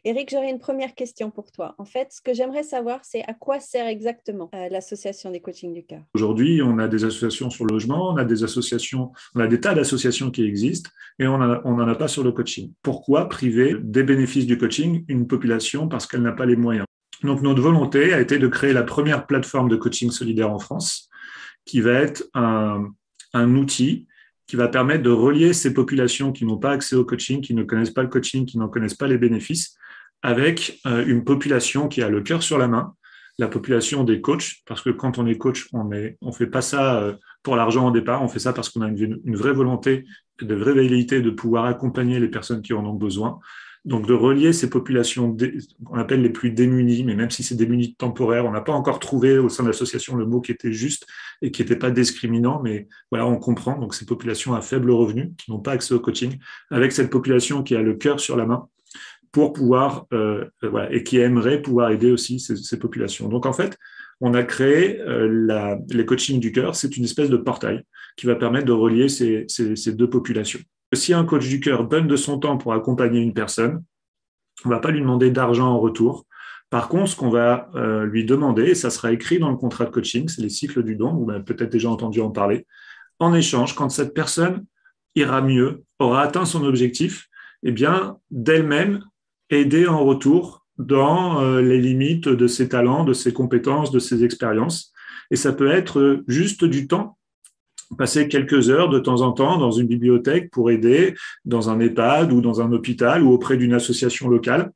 Eric, j'aurais une première question pour toi. En fait, ce que j'aimerais savoir, c'est à quoi sert exactement l'association des coachings du cœur? Aujourd'hui, on a des associations sur le logement, on a des tas d'associations qui existent et on n'en a pas sur le coaching. Pourquoi priver des bénéfices du coaching une population parce qu'elle n'a pas les moyens? Donc, notre volonté a été de créer la première plateforme de coaching solidaire en France, qui va être un outil qui va permettre de relier ces populations qui n'ont pas accès au coaching, qui ne connaissent pas le coaching, qui n'en connaissent pas les bénéfices, avec une population qui a le cœur sur la main, la population des coachs, parce que quand on est coach, on fait pas ça pour l'argent au départ, on fait ça parce qu'on a une vraie volonté, de vraie velléité de pouvoir accompagner les personnes qui en ont besoin. Donc de relier ces populations qu'on appelle les plus démunies, mais même si c'est démunies temporaires, on n'a pas encore trouvé au sein de l'association le mot qui était juste et qui n'était pas discriminant, mais voilà, on comprend. Donc ces populations à faible revenu, qui n'ont pas accès au coaching, avec cette population qui a le cœur sur la main, pour pouvoir, voilà, et qui aimerait pouvoir aider aussi ces populations. Donc en fait, on a créé les coachings du cœur, c'est une espèce de portail qui va permettre de relier ces deux populations. Si un coach du cœur donne de son temps pour accompagner une personne, on ne va pas lui demander d'argent en retour. Par contre, ce qu'on va lui demander, et ça sera écrit dans le contrat de coaching, c'est les cycles du don, vous avez peut-être déjà entendu en parler, en échange, quand cette personne ira mieux, aura atteint son objectif, eh bien, d'elle-même, aider en retour dans les limites de ses talents, de ses compétences, de ses expériences. Et ça peut être juste du temps, passer quelques heures de temps en temps dans une bibliothèque pour aider dans un EHPAD ou dans un hôpital ou auprès d'une association locale.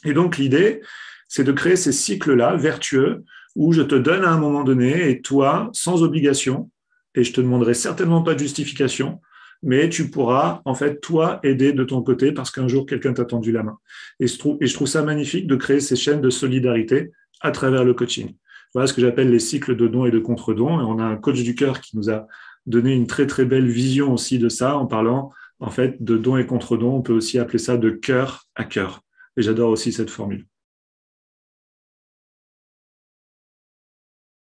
Et donc l'idée, c'est de créer ces cycles-là vertueux où je te donne à un moment donné et toi, sans obligation, et je te demanderai certainement pas de justification, mais tu pourras, en fait, toi, aider de ton côté parce qu'un jour, quelqu'un t'a tendu la main. Et je trouve ça magnifique de créer ces chaînes de solidarité à travers le coaching. Voilà ce que j'appelle les cycles de dons et de contre-dons. Et on a un coach du cœur qui nous a donné une très, très belle vision aussi de ça en parlant, en fait, de dons et contre-dons. On peut aussi appeler ça de cœur à cœur. Et j'adore aussi cette formule.